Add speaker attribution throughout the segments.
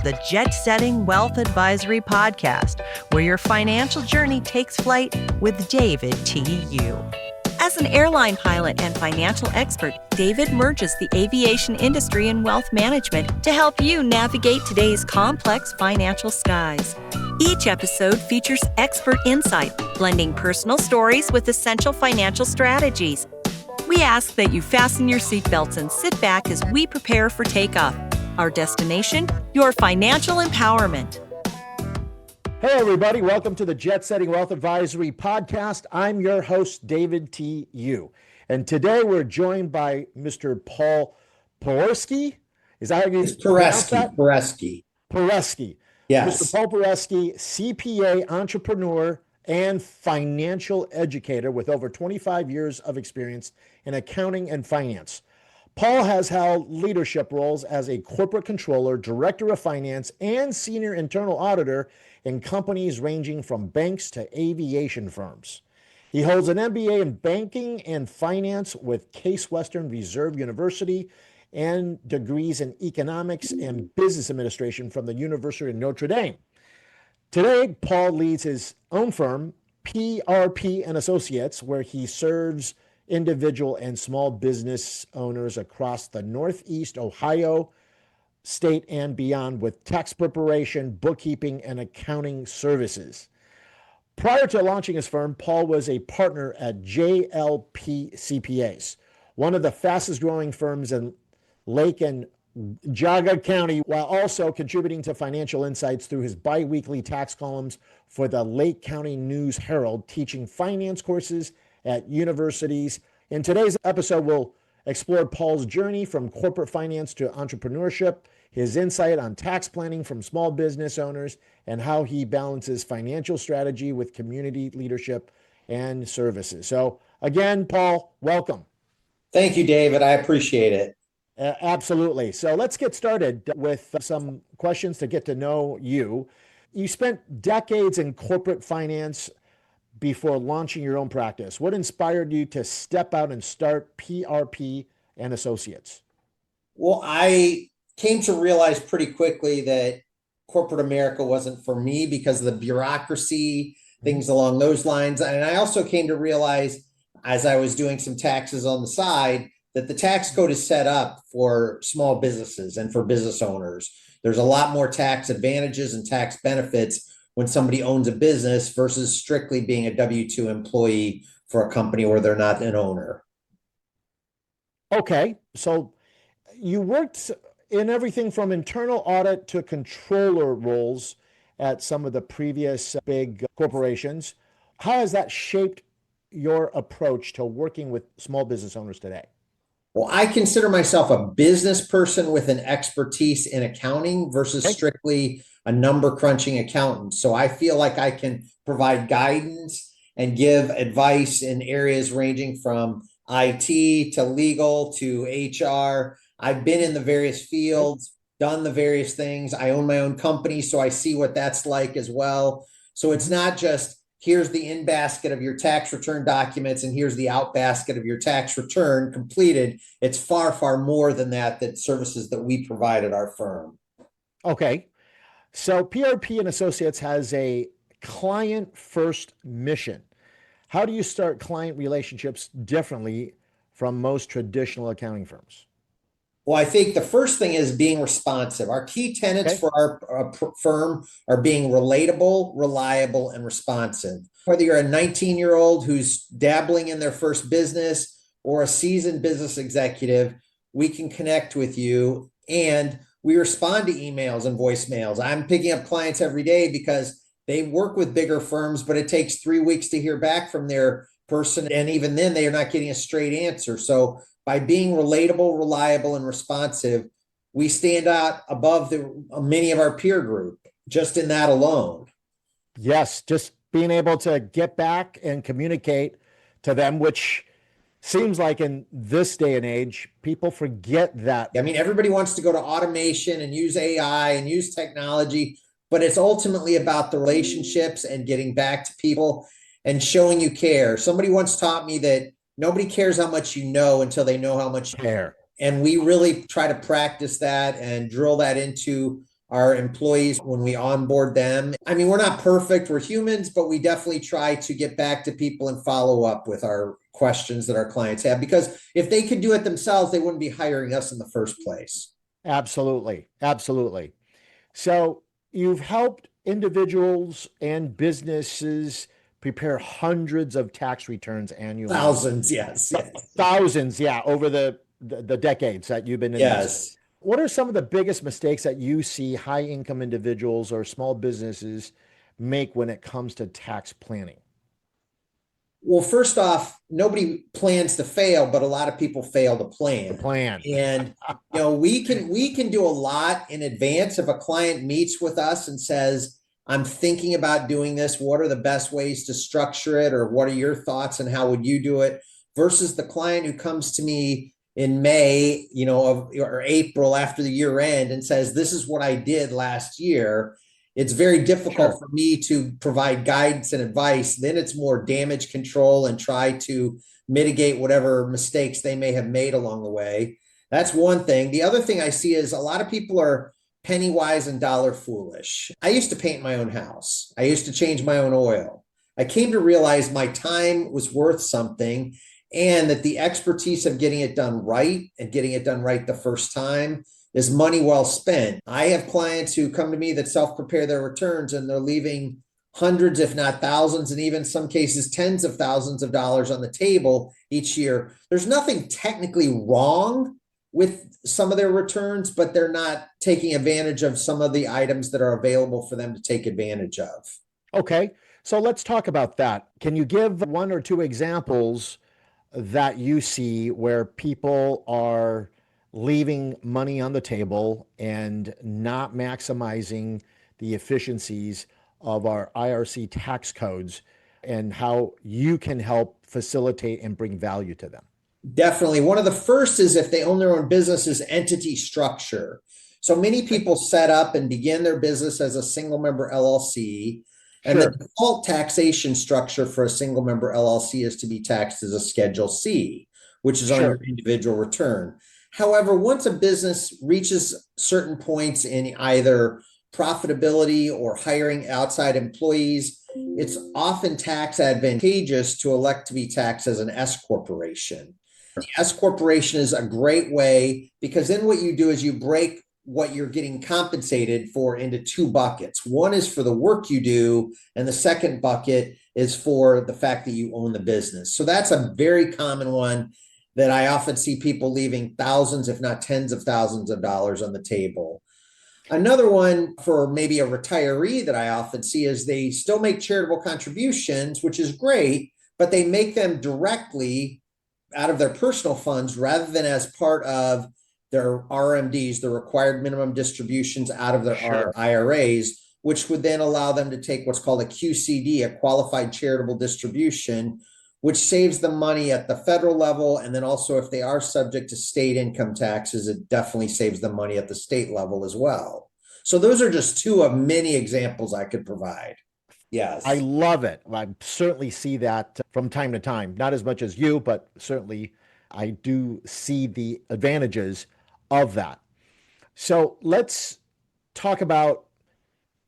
Speaker 1: the jet-setting wealth advisory podcast, where your financial journey takes flight with David T.U. As an airline pilot and financial expert, David merges the aviation industry and wealth management to help you navigate today's complex financial skies. Each episode features expert insight, blending personal stories with essential financial strategies. We ask that you fasten your seatbelts and sit back as we prepare for takeoff. Our destination, your financial empowerment.
Speaker 2: Hey, everybody. Welcome to the Jet Setting Wealth Advisory Podcast. I'm your host, David T.U. And today we're joined by Mr. Paul Pahoresky. Is that how you pronounce that?
Speaker 3: Pahoresky.
Speaker 2: Pahoresky.
Speaker 3: Yes.
Speaker 2: Mr. Paul Pahoresky, CPA, entrepreneur, and financial educator with over 25 years of experience in accounting and finance. Paul has held leadership roles as a corporate controller, director of finance, and senior internal auditor in companies ranging from banks to aviation firms. He holds an MBA in banking and finance with Case Western Reserve University and degrees in economics and business administration from the University of Notre Dame. Today, Paul leads his own firm, PRP and Associates, where he serves individual and small business owners across the Northeast Ohio state and beyond with tax preparation, bookkeeping, and accounting services. Prior to launching his firm, Paul was a partner at JLP CPAs, one of the fastest growing firms in Lake and Jaga County, while also contributing to financial insights through his bi-weekly tax columns for the Lake County News Herald, teaching finance courses at universities. In today's episode, we'll explore Paul's journey from corporate finance to entrepreneurship, his insight on tax planning from small business owners, and how he balances financial strategy with community leadership and services. So again, Paul, welcome.
Speaker 3: Thank you, David. I appreciate it.
Speaker 2: Absolutely. So let's get started with some questions to get to know you. You spent decades in corporate finance before launching your own practice. What inspired you to step out and start PRP and Associates?
Speaker 3: Well, I came to realize pretty quickly that corporate America wasn't for me because of the bureaucracy, things along those lines. And I also came to realize, as I was doing some taxes on the side, that the tax code is set up for small businesses and for business owners. There's a lot more tax advantages and tax benefits when somebody owns a business versus strictly being a W-2 employee for a company where they're not an owner.
Speaker 2: Okay, so you worked in everything from internal audit to controller roles at some of the previous big corporations. How has that shaped your approach to working with small business owners today?
Speaker 3: Well, I consider myself a business person with an expertise in accounting versus strictly a number crunching accountant. So I feel like I can provide guidance and give advice in areas ranging from IT to legal to HR. I've been in the various fields, done the various things. I own my own company, so I see what that's like as well. So it's not just here's the in basket of your tax return documents and here's the out basket of your tax return completed. It's far, far more than that services that we provide at our firm.
Speaker 2: Okay. So PRP and Associates has a client-first mission. How do you start client relationships differently from most traditional accounting firms?
Speaker 3: Well, I think the first thing is being responsive. Our key tenets for our firm are being relatable, reliable, and responsive. Whether you're a 19-year-old who's dabbling in their first business or a seasoned business executive, we can connect with you, and we respond to emails and voicemails. I'm picking up clients every day because they work with bigger firms, but it takes 3 weeks to hear back from their person. And even then, they are not getting a straight answer. So by being relatable, reliable, and responsive, we stand out above many of our peer group just in that alone.
Speaker 2: Yes, just being able to get back and communicate to them, which seems like in this day and age, people forget that.
Speaker 3: I mean, everybody wants to go to automation and use AI and use technology, but it's ultimately about the relationships and getting back to people and showing you care. Somebody once taught me that nobody cares how much you know until they know how much you care. And we really try to practice that and drill that into our employees when we onboard them. I mean, we're not perfect, we're humans, but we definitely try to get back to people and follow up with our questions that our clients have, because if they could do it themselves, they wouldn't be hiring us in the first place.
Speaker 2: Absolutely. Absolutely. So you've helped individuals and businesses prepare hundreds of tax returns annually.
Speaker 3: Thousands, yes.
Speaker 2: Thousands, yeah, over the decades that you've been in this.
Speaker 3: Yes.
Speaker 2: What are some of the biggest mistakes that you see high income individuals or small businesses make when it comes to tax planning?
Speaker 3: Well, first off, nobody plans to fail, but a lot of people fail to plan.
Speaker 2: Plan.
Speaker 3: And we can do a lot in advance. If a client meets with us and says, I'm thinking about doing this, what are the best ways to structure it? Or what are your thoughts and how would you do it? Versus the client who comes to me in May, or April after the year end and says, this is what I did last year. It's very difficult for me to provide guidance and advice. Then it's more damage control and try to mitigate whatever mistakes they may have made along the way. That's one thing. The other thing I see is a lot of people are penny wise and dollar foolish. I used to paint my own house. I used to change my own oil. I came to realize my time was worth something, and that the expertise of getting it done right and getting it done right the first time is money well spent. I have clients who come to me that self-prepare their returns, and they're leaving hundreds, if not thousands, and even some cases tens of thousands of dollars on the table each year. There's nothing technically wrong with some of their returns, but they're not taking advantage of some of the items that are available for them to take advantage of.
Speaker 2: Okay, so let's talk about that. Can you give one or two examples that you see where people are leaving money on the table and not maximizing the efficiencies of our IRC tax codes, and how you can help facilitate and bring value to them?
Speaker 3: Definitely. One of the first is if they own their own business is entity structure. So many people set up and begin their business as a single member LLC. And the default taxation structure for a single member LLC is to be taxed as a Schedule C, which is on your individual return. However, once a business reaches certain points in either profitability or hiring outside employees, it's often tax advantageous to elect to be taxed as an S corporation. The S corporation is a great way, because then what you do is you break what you're getting compensated for into two buckets. One is for the work you do, and the second bucket is for the fact that you own the business. So that's a very common one that I often see people leaving thousands, if not tens of thousands of dollars on the table. Another one for maybe a retiree that I often see is they still make charitable contributions, which is great, but they make them directly out of their personal funds rather than as part of their RMDs, the required minimum distributions out of their IRAs, which would then allow them to take what's called a QCD, a qualified charitable distribution, which saves them money at the federal level. And then also, if they are subject to state income taxes, it definitely saves them money at the state level as well. So those are just two of many examples I could provide. Yes.
Speaker 2: I love it. I certainly see that from time to time, not as much as you, but certainly I do see the advantages of that. So let's talk about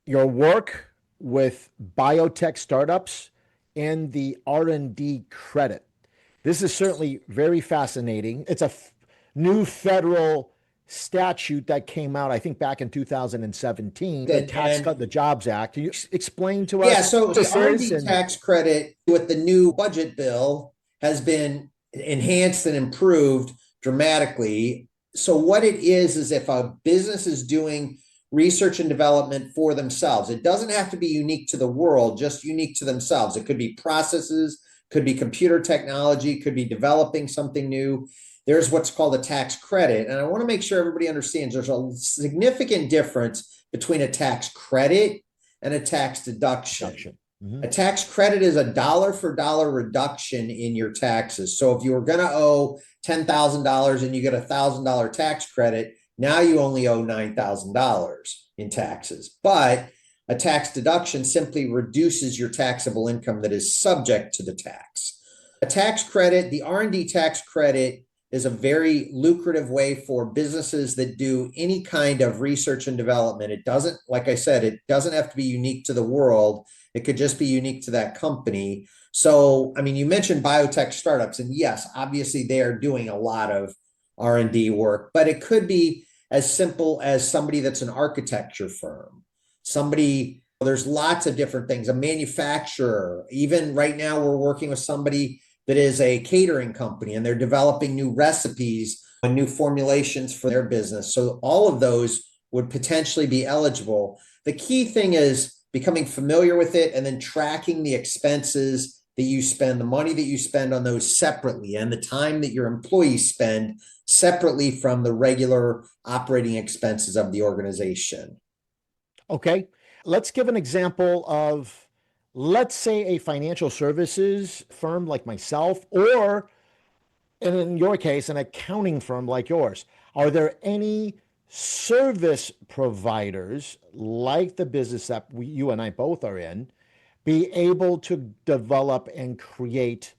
Speaker 2: your work with biotech startups and the R&D credit. This is certainly very fascinating. It's a new federal statute that came out, I think, back in 2017, the Jobs Act. Can you explain to us?
Speaker 3: Yeah, so the R&D tax credit with the new budget bill has been enhanced and improved dramatically. So what it is if a business is doing research and development for themselves, it doesn't have to be unique to the world, just unique to themselves. It could be processes, could be computer technology, could be developing something new. There's what's called a tax credit. And I want to make sure everybody understands there's a significant difference between a tax credit and a tax deduction. A tax credit is a dollar for dollar reduction in your taxes. So if you were going to owe $10,000 and you get $1,000 tax credit, now you only owe $9,000 in taxes. But a tax deduction simply reduces your taxable income that is subject to the tax. A tax credit, the R&D tax credit, is a very lucrative way for businesses that do any kind of research and development. It doesn't, like I said, it doesn't have to be unique to the world. It could just be unique to that company. So, I mean, you mentioned biotech startups, and yes, obviously they are doing a lot of R&D work, but it could be as simple as somebody that's an architecture firm, somebody, there's lots of different things, a manufacturer. Even right now, we're working with somebody that is a catering company, and they're developing new recipes and new formulations for their business. So all of those would potentially be eligible. The key thing is becoming familiar with it and then tracking the expenses that you spend, the money that you spend on those separately, and the time that your employees spend separately from the regular operating expenses of the organization.
Speaker 2: Okay. Let's give an example of, let's say, a financial services firm like myself, or in your case, an accounting firm like yours. Are there any service providers like the business that you and I both are in, be able to develop and create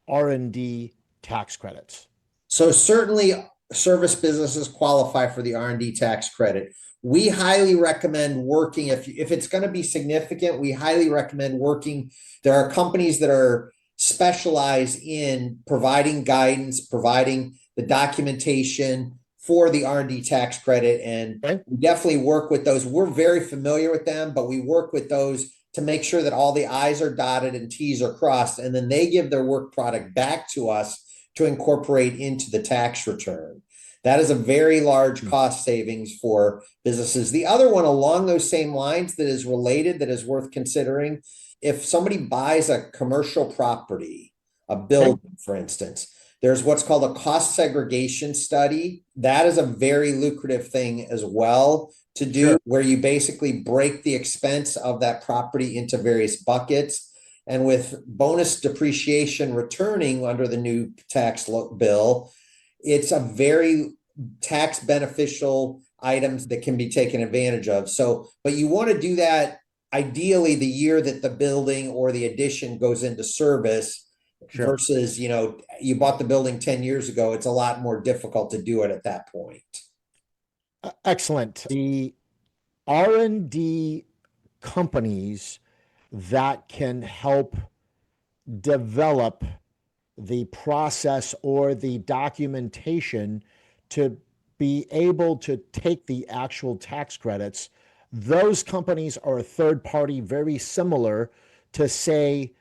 Speaker 2: R&D tax credits?
Speaker 3: So certainly service businesses qualify for the R&D tax credit. We highly recommend working, if it's going to be significant, we highly recommend working. There are companies that are specialized in providing guidance, providing the documentation for the R&D tax credit. And we definitely work with those. We're very familiar with them, but we work with those to make sure that all the I's are dotted and T's are crossed. And then they give their work product back to us to incorporate into the tax return. That is a very large cost savings for businesses. The other one along those same lines that is related, that is worth considering, if somebody buys a commercial property, a building, for instance, there's what's called a cost segregation study. That is a very lucrative thing as well to do, where you basically break the expense of that property into various buckets. And with bonus depreciation returning under the new tax bill, it's a very tax beneficial items that can be taken advantage of. So, but you want to do that ideally the year that the building or the addition goes into service versus, you bought the building 10 years ago. It's a lot more difficult to do it at that point.
Speaker 2: Excellent. The R&D companies that can help develop the process or the documentation to be able to take the actual tax credits, those companies are a third party, very similar to, say,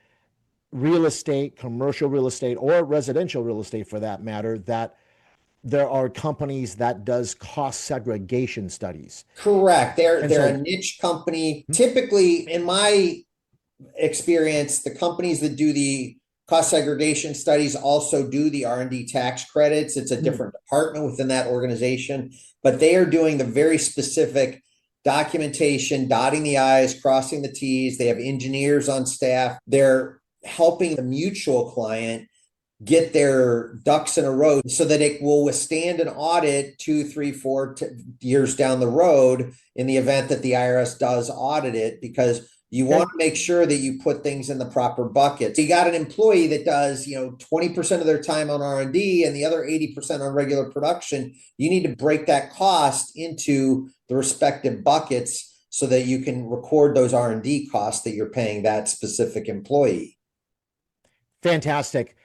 Speaker 2: real estate, commercial real estate, or residential real estate for that matter, that there are companies that does cost segregation studies.
Speaker 3: Correct. They're a niche company. Typically, in my experience, the companies that do the cost segregation studies also do the R&D tax credits. It's a different department within that organization, but they are doing the very specific documentation, dotting the I's, crossing the T's. They have engineers on staff. They're helping the mutual client get their ducks in a row so that it will withstand an audit 2, 3, 4 years down the road in the event that the IRS does audit it, because you want to make sure that you put things in the proper buckets. You got an employee that does, 20% of their time on R&D and the other 80% on regular production. You need to break that cost into the respective buckets so that you can record those R&D costs that you're paying that specific employee.
Speaker 2: Fantastic.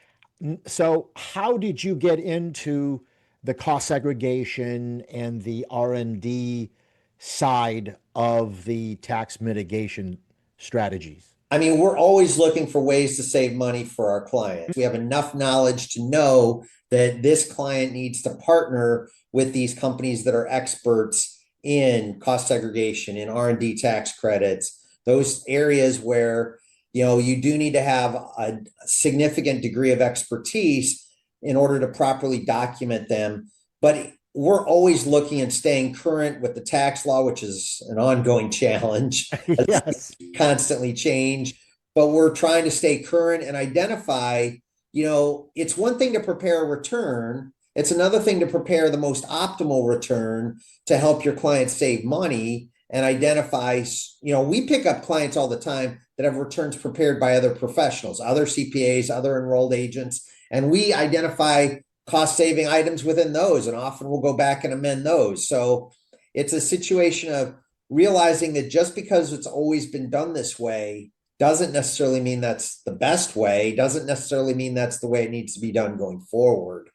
Speaker 2: So how did you get into the cost segregation and the R&D side of the tax mitigation strategies?
Speaker 3: I mean, we're always looking for ways to save money for our clients. We have enough knowledge to know that this client needs to partner with these companies that are experts in cost segregation, in R&D tax credits, those areas where you do need to have a significant degree of expertise in order to properly document them. But we're always looking and staying current with the tax law, which is an ongoing challenge.
Speaker 2: Yes.
Speaker 3: Constantly change, but we're trying to stay current and identify, it's one thing to prepare a return. It's another thing to prepare the most optimal return to help your clients save money and identify, we pick up clients all the time that have returns prepared by other professionals, other CPAs, other enrolled agents, and we identify cost saving items within those, and often we'll go back and amend those. So it's a situation of realizing that just because it's always been done this way doesn't necessarily mean that's the best way, doesn't necessarily mean that's the way it needs to be done going forward.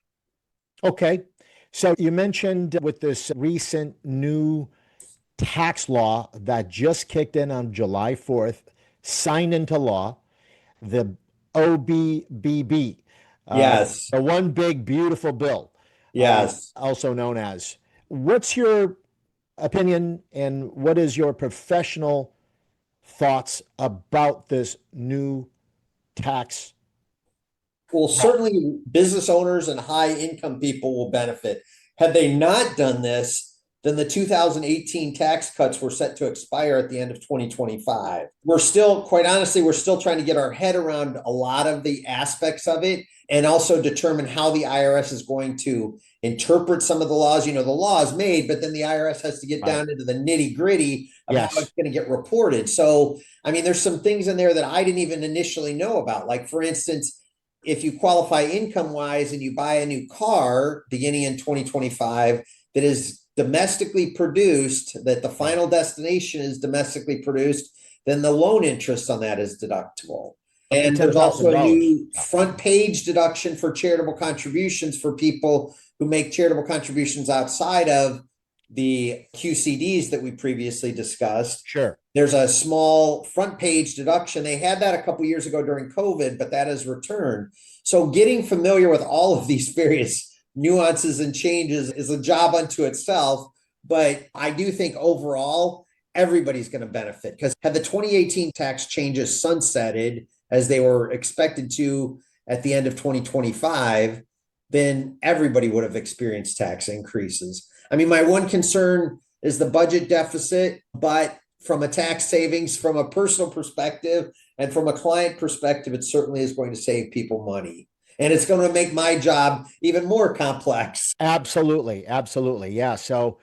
Speaker 2: Okay. So you mentioned with this recent new tax law that just kicked in on July 4th, signed into law, the OBBB.
Speaker 3: Yes.
Speaker 2: The one big, beautiful bill.
Speaker 3: Yes.
Speaker 2: Also known as. What's your opinion and what is your professional thoughts about this new tax?
Speaker 3: Well, certainly business owners and high income people will benefit. Had they not done this, then the 2018 tax cuts were set to expire at the end of 2025. We're still, quite honestly, we're still trying to get our head around a lot of the aspects of it and also determine how the IRS is going to interpret some of the laws. You know, the law is made, but then the IRS has to get down into the nitty gritty of how it's going to get reported. So, I mean, there's some things in there that I didn't even initially know about. Like, for instance, if you qualify income wise and you buy a new car beginning in 2025 that is domestically produced, that the final destination is domestically produced, then the loan interest on that is deductible. And there's also a new front page deduction for charitable contributions for people who make charitable contributions outside of the QCDs that we previously discussed.
Speaker 2: Sure.
Speaker 3: There's a small front page deduction. They had that a couple of years ago during COVID, but that has returned. So getting familiar with all of these various nuances and changes is a job unto itself. But I do think overall, everybody's going to benefit, because had the 2018 tax changes sunsetted as they were expected to at the end of 2025, then everybody would have experienced tax increases. I mean, my one concern is the budget deficit, but from a tax savings, from a personal perspective, and from a client perspective, it certainly is going to save people money. And it's going to make my job even more complex.
Speaker 2: Absolutely. Absolutely. Yeah. So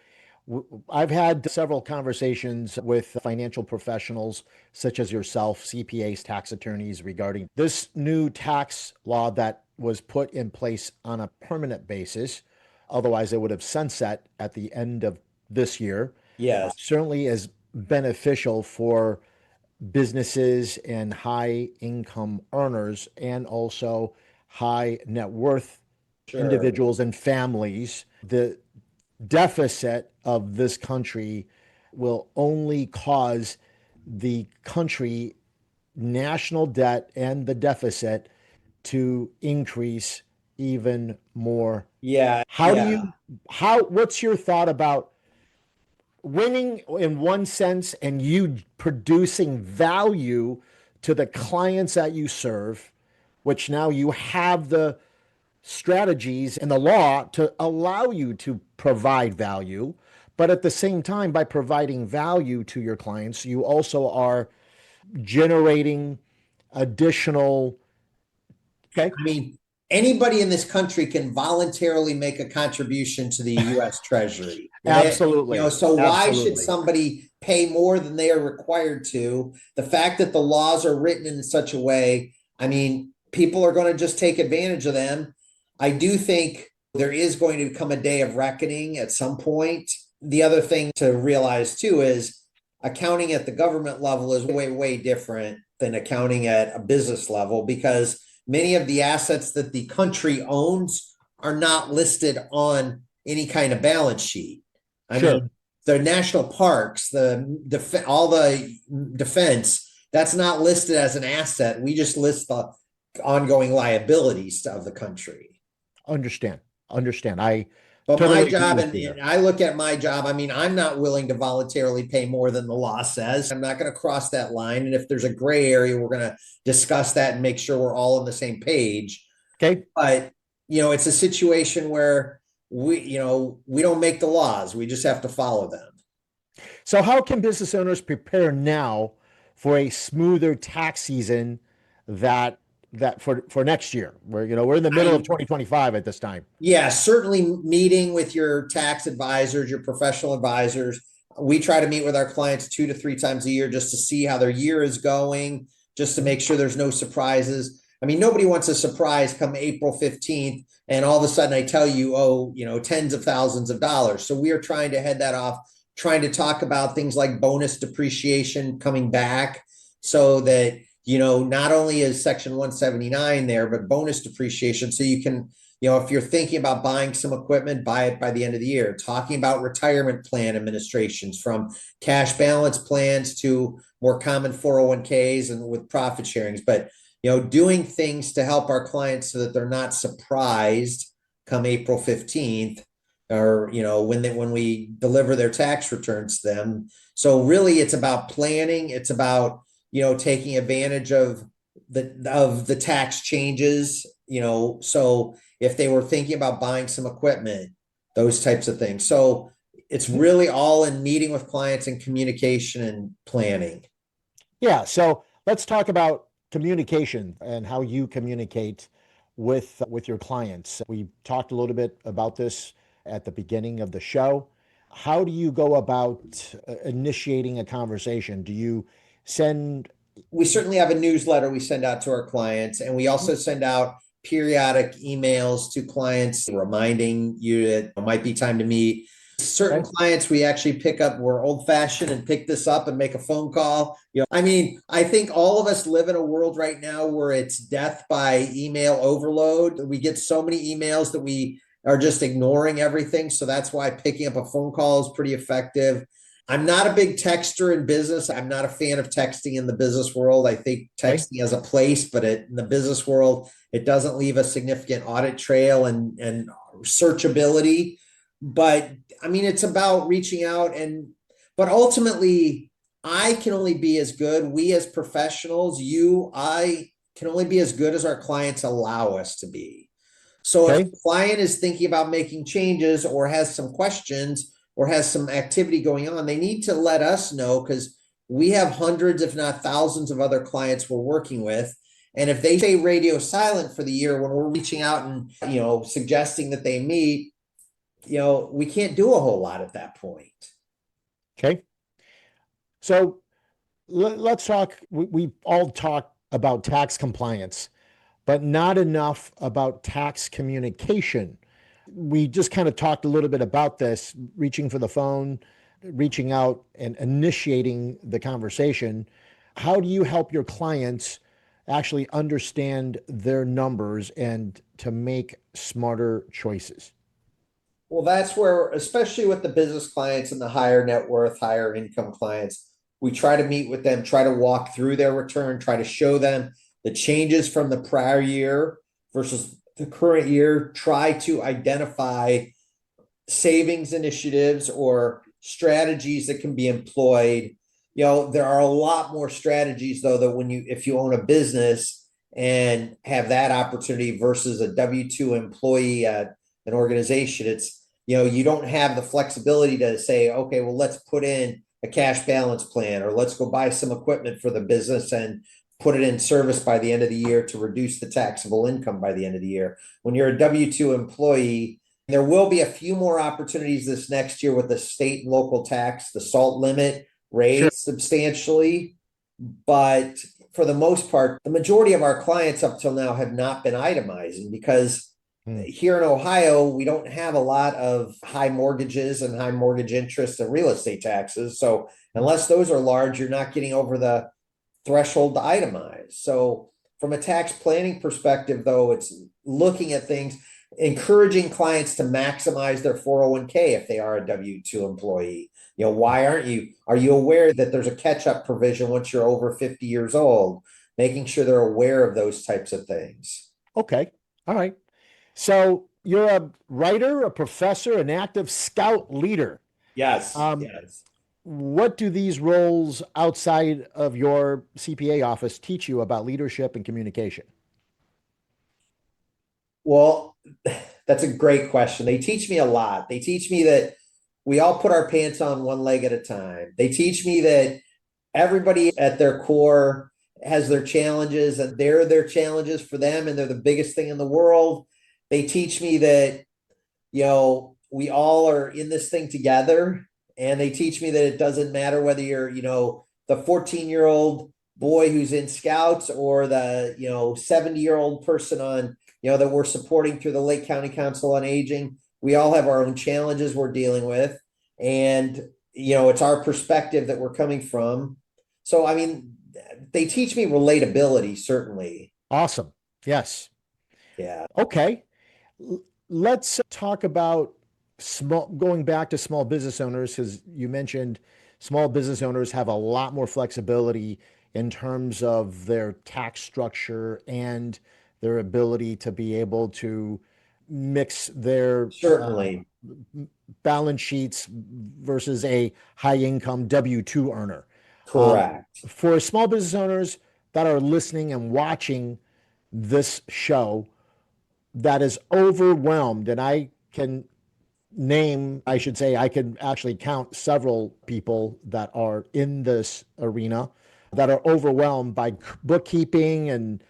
Speaker 2: I've had several conversations with financial professionals such as yourself, CPAs, tax attorneys, regarding this new tax law that was put in place on a permanent basis. Otherwise, it would have sunset at the end of this year.
Speaker 3: Yes.
Speaker 2: Certainly is beneficial for businesses and high income earners, and also high net worth individuals and families. The deficit of this country will only cause the country national debt and the deficit to increase even more.
Speaker 3: Yeah.
Speaker 2: What's your thought about winning in one sense and you producing value to the clients that you serve, which now you have the strategies and the law to allow you to provide value. But at the same time, by providing value to your clients, you also are generating additional. Okay.
Speaker 3: I mean, anybody in this country can voluntarily make a contribution to the U.S. Treasury.
Speaker 2: Absolutely.
Speaker 3: So why should somebody pay more than they are required to? The fact that the laws are written in such a way, I mean, people are going to just take advantage of them. I do think there is going to come a day of reckoning at some point. The other thing to realize too is accounting at the government level is way, way different than accounting at a business level, because many of the assets that the country owns are not listed on any kind of balance sheet. I mean, the national parks, all the defense, that's not listed as an asset. We just list the ongoing liabilities of the country.
Speaker 2: Understand.
Speaker 3: But my job, and I look at my job, I mean, I'm not willing to voluntarily pay more than the law says. I'm not going to cross that line. And if there's a gray area, we're going to discuss that and make sure we're all on the same page.
Speaker 2: Okay.
Speaker 3: But, it's a situation where we don't make the laws. We just have to follow them.
Speaker 2: So how can business owners prepare now for a smoother tax season that for next year? We're in the middle of 2025 at this time.
Speaker 3: Yeah, certainly meeting with your tax advisors, your professional advisors. We try to meet with our clients 2 to 3 times a year just to see how their year is going, just to make sure there's no surprises. I mean, nobody wants a surprise come April 15th, and all of a sudden I tell you, oh, tens of thousands of dollars. So we are trying to head that off, trying to talk about things like bonus depreciation coming back so that, not only is Section 179 there, but bonus depreciation. So you can, if you're thinking about buying some equipment, buy it by the end of the year. Talking about retirement plan administrations, from cash balance plans to more common 401ks and with profit sharings. But, doing things to help our clients so that they're not surprised come April 15th, or, when we deliver their tax returns to them. So really it's about planning. It's about, taking advantage of the tax changes, so if they were thinking about buying some equipment, those types of things. So it's really all in meeting with clients and communication and planning.
Speaker 2: Yeah. So let's talk about communication and how you communicate with your clients. We talked a little bit about this at the beginning of the show. How do you go about initiating a conversation? Do you
Speaker 3: We certainly have a newsletter we send out to our clients, and we also send out periodic emails to clients reminding you that it might be time to meet. Certain clients we actually pick up, we're old fashioned and pick this up and make a phone call. I think all of us live in a world right now where it's death by email overload. We get so many emails that we are just ignoring everything. So that's why picking up a phone call is pretty effective. I'm not a big texter in business. I'm not a fan of texting in the business world. I think texting has a place, but in the business world, it doesn't leave a significant audit trail and searchability. But I mean, it's about reaching out, but ultimately I can only be as good. We as professionals, I can only be as good as our clients allow us to be. So if the client is thinking about making changes or has some questions or has some activity going on, they need to let us know, because we have hundreds, if not thousands, of other clients we're working with. And if they stay radio silent for the year when we're reaching out and, suggesting that they meet, we can't do a whole lot at that point.
Speaker 2: Okay. So let's talk. We all talk about tax compliance, but not enough about tax communication. We just kind of talked a little bit about this, reaching for the phone, reaching out and initiating the conversation. How do you help your clients actually understand their numbers and to make smarter choices?
Speaker 3: Well, that's where, especially with the business clients and the higher net worth, higher income clients, we try to meet with them, try to walk through their return, try to show them the changes from the prior year versus the current year, try to identify savings initiatives or strategies that can be employed. There are a lot more strategies though, that if you own a business and have that opportunity versus a W-2 employee at an organization, it's, you don't have the flexibility to say, okay, well, let's put in a cash balance plan, or let's go buy some equipment for the business and put it in service by the end of the year to reduce the taxable income by the end of the year. When you're a W-2 employee, there will be a few more opportunities this next year with the state and local tax, the SALT limit raised substantially. But for the most part, the majority of our clients up till now have not been itemizing, because here in Ohio, we don't have a lot of high mortgages and high mortgage interest and real estate taxes. So unless those are large, you're not getting over the threshold to itemize. So from a tax planning perspective, though, it's looking at things, encouraging clients to maximize their 401k if they are a W-2 employee. Why are you aware that there's a catch-up provision once you're over 50 years old? Making sure they're aware of those types of things.
Speaker 2: Okay. All right. So you're a writer, a professor, an active scout leader.
Speaker 3: Yes. Yes.
Speaker 2: What do these roles outside of your CPA office teach you about leadership and communication?
Speaker 3: Well, that's a great question. They teach me a lot. They teach me that we all put our pants on one leg at a time. They teach me that everybody at their core has their challenges, and they're their challenges for them, and they're the biggest thing in the world. They teach me that, we all are in this thing together. And they teach me that it doesn't matter whether you're, the 14-year-old boy who's in scouts or the, 70-year-old person on, that we're supporting through the Lake County Council on Aging. We all have our own challenges we're dealing with. And, it's our perspective that we're coming from. So, I mean, they teach me relatability, certainly.
Speaker 2: Awesome. Yes.
Speaker 3: Yeah.
Speaker 2: Okay. Let's talk about going back to small business owners, because you mentioned small business owners have a lot more flexibility in terms of their tax structure and their ability to be able to mix their
Speaker 3: Certainly.
Speaker 2: balance sheets versus a high income W-2 earner.
Speaker 3: Correct.
Speaker 2: For small business owners that are listening and watching this show that is overwhelmed, and I can I can actually count several people that are in this arena that are overwhelmed by bookkeeping and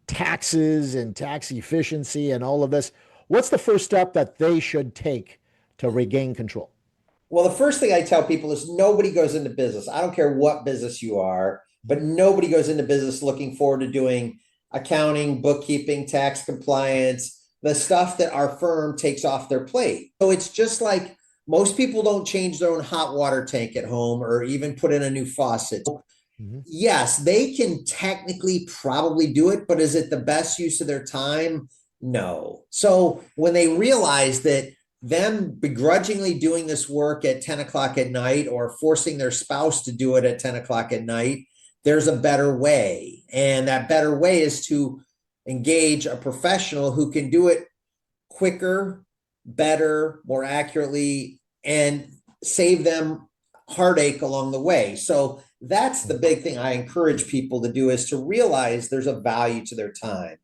Speaker 2: taxes and tax efficiency and all of this. What's the first step that they should take to regain control?
Speaker 3: Well, the first thing I tell people is nobody goes into business. I don't care what business you are, but nobody goes into business looking forward to doing accounting, bookkeeping, tax compliance, the stuff that our firm takes off their plate. So it's just like most people don't change their own hot water tank at home or even put in a new faucet. Mm-hmm. Yes, they can technically probably do it, but is it the best use of their time? No. So when they realize that them begrudgingly doing this work at 10 o'clock at night or forcing their spouse to do it at 10 o'clock at night, there's a better way. And that better way is to engage a professional who can do it quicker, better, more accurately, and save them heartache along the way. So that's the big thing I encourage people to do, is to realize there's a value to their time.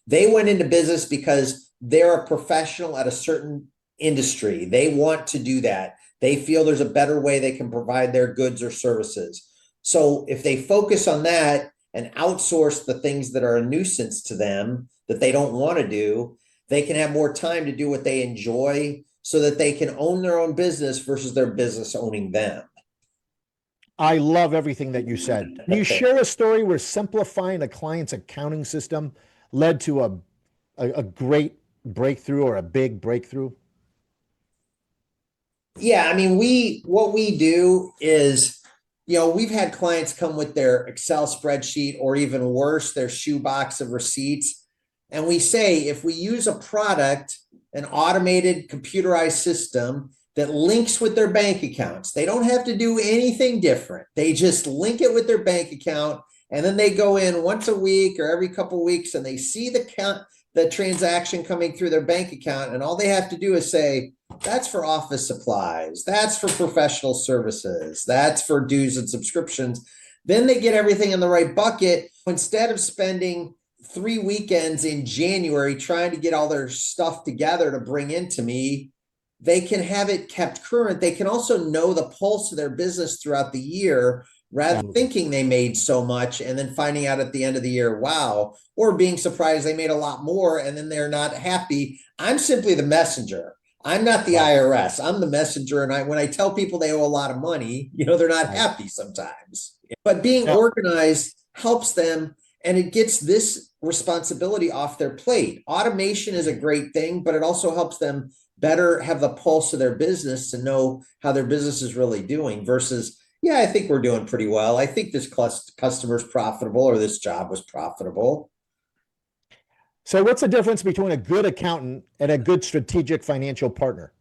Speaker 3: They went into business because they're a professional at a certain industry. They want to do that. They feel there's a better way they can provide their goods or services. So if they focus on that and outsource the things that are a nuisance to them that they don't want to do, they can have more time to do what they enjoy so that they can own their own business versus their business owning them.
Speaker 2: I love everything that you said. Can you share a story where simplifying a client's accounting system led to a great breakthrough or a big breakthrough?
Speaker 3: Yeah, I mean, what we do is, we've had clients come with their Excel spreadsheet, or even worse, their shoebox of receipts. And we say, if we use a product, an automated computerized system that links with their bank accounts, they don't have to do anything different. They just link it with their bank account, and then they go in once a week or every couple of weeks and they see the transaction coming through their bank account. And all they have to do is say, that's for office supplies, that's for professional services, that's for dues and subscriptions. Then they get everything in the right bucket. Instead of spending 3 weekends in January trying to get all their stuff together to bring into me, they can have it kept current. They can also know the pulse of their business throughout the year, rather than thinking they made so much and then finding out at the end of the year, wow, or being surprised they made a lot more and then they're not happy. I'm simply the messenger. I'm not the IRS. I'm the messenger. And when I tell people they owe a lot of money, they're not happy sometimes. But being organized helps them, and it gets this responsibility off their plate. Automation is a great thing, but it also helps them better have the pulse of their business to know how their business is really doing versus, yeah, I think we're doing pretty well. I think this customer's profitable, or this job was profitable.
Speaker 2: So what's the difference between a good accountant and a good strategic financial partner?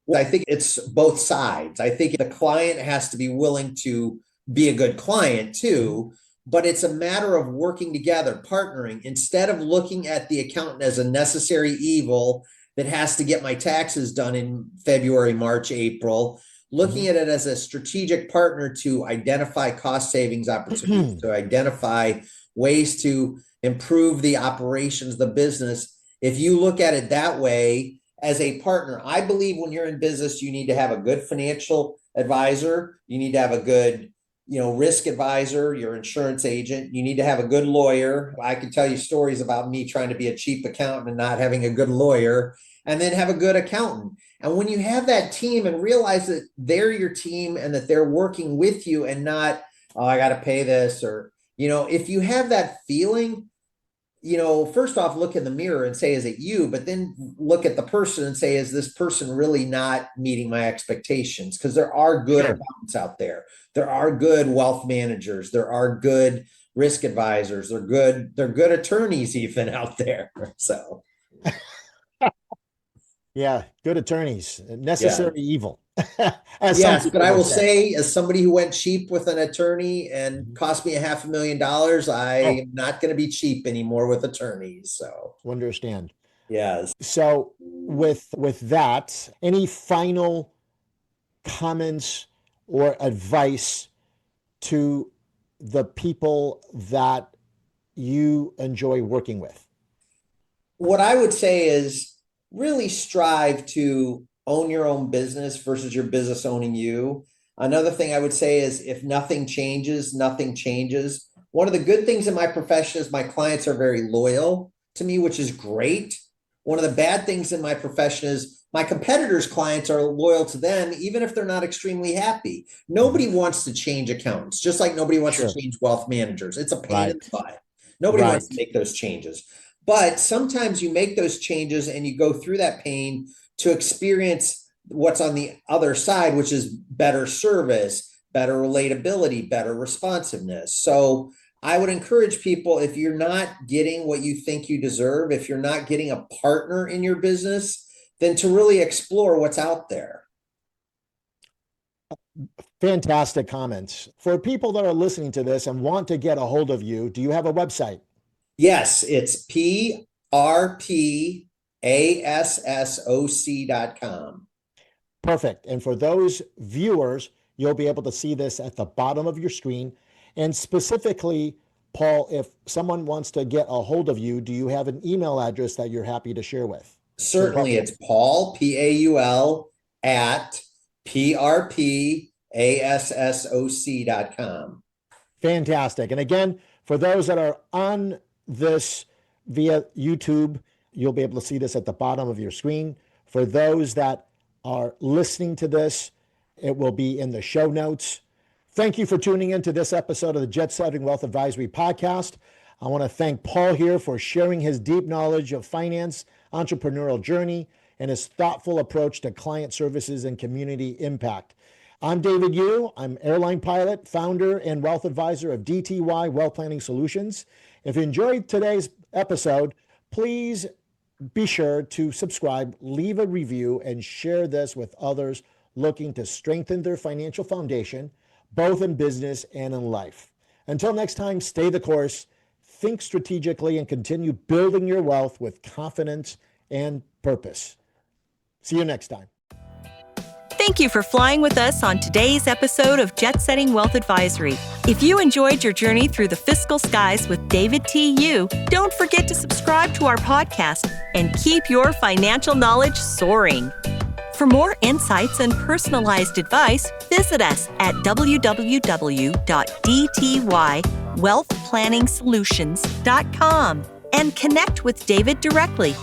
Speaker 3: Well, I think it's both sides. I think the client has to be willing to be a good client too, but it's a matter of working together, partnering, instead of looking at the accountant as a necessary evil that has to get my taxes done in February, March, April, looking at it as a strategic partner to identify cost savings opportunities, to identify ways to improve the operations of the business. If you look at it that way as a partner, I believe when you're in business, you need to have a good financial advisor. You need to have a good, risk advisor, your insurance agent. You need to have a good lawyer. I can tell you stories about me trying to be a cheap accountant and not having a good lawyer, and then have a good accountant. And when you have that team and realize that they're your team and that they're working with you and not oh, I got to pay this, or, if you have that feeling, first off, look in the mirror and say, is it you? But then look at the person and say, is this person really not meeting my expectations? Because there are good
Speaker 2: Sure.
Speaker 3: accountants out there. There are good wealth managers. There are good risk advisors. They're good attorneys even out there. So,
Speaker 2: Yeah, good attorneys,
Speaker 3: yeah.
Speaker 2: necessary evil, as some
Speaker 3: Yes, but
Speaker 2: people
Speaker 3: I
Speaker 2: would
Speaker 3: will
Speaker 2: say.
Speaker 3: say, as somebody who went cheap with an attorney and
Speaker 2: Mhm.
Speaker 3: cost me $500,000, I
Speaker 2: Oh,
Speaker 3: am not going to be cheap anymore with attorneys. So,
Speaker 2: understand.
Speaker 3: yes.
Speaker 2: So with that, any final comments or advice to the people that you enjoy working with?
Speaker 3: What I would say is really strive to own your own business versus your business owning you. Another thing I would say is if nothing changes, nothing changes. One of the good things in my profession is my clients are very loyal to me, which is great. One of the bad things in my profession is my competitors' clients are loyal to them, even if they're not extremely happy. Nobody wants to change accountants, just like nobody wants to
Speaker 2: Sure.
Speaker 3: change wealth managers. It's a pain in
Speaker 2: Right.
Speaker 3: the butt. Nobody wants to
Speaker 2: Right.
Speaker 3: make those changes. But sometimes you make those changes and you go through that pain to experience what's on the other side, which is better service, better relatability, better responsiveness. So I would encourage people, if you're not getting what you think you deserve, if you're not getting a partner in your business, then to really explore what's out there.
Speaker 2: Fantastic comments. For people that are listening to this and want to get a hold of you, do you have a website?
Speaker 3: Yes, it's PRPASSOC.com.
Speaker 2: Perfect. And for those viewers, you'll be able to see this at the bottom of your screen. And specifically, Paul, if someone wants to get a hold of you, do you have an email address that you're happy to share with?
Speaker 3: Certainly, it's Paul, Paul, at PRPASSOC.com.
Speaker 2: Fantastic. And again, for those that are on this via YouTube, you'll be able to see this at the bottom of your screen. For those that are listening to this, it will be in the show notes. Thank you for tuning into this episode of the Jet Setting Wealth Advisory Podcast. I want to thank Paul here for sharing his deep knowledge of finance, entrepreneurial journey, and his thoughtful approach to client services and community impact. I'm David Yu. I'm airline pilot, founder, and wealth advisor of DTY Wealth Planning Solutions. If you enjoyed today's episode, please be sure to subscribe, leave a review, and share this with others looking to strengthen their financial foundation, both in business and in life. Until next time, stay the course, think strategically, and continue building your wealth with confidence and purpose. See you next time.
Speaker 1: Thank you for flying with us on today's episode of Jet Setting Wealth Advisory. If you enjoyed your journey through the fiscal skies with David T. Yu, don't forget to subscribe to our podcast and keep your financial knowledge soaring. For more insights and personalized advice, visit us at www.dtywealthplanningsolutions.com and connect with David directly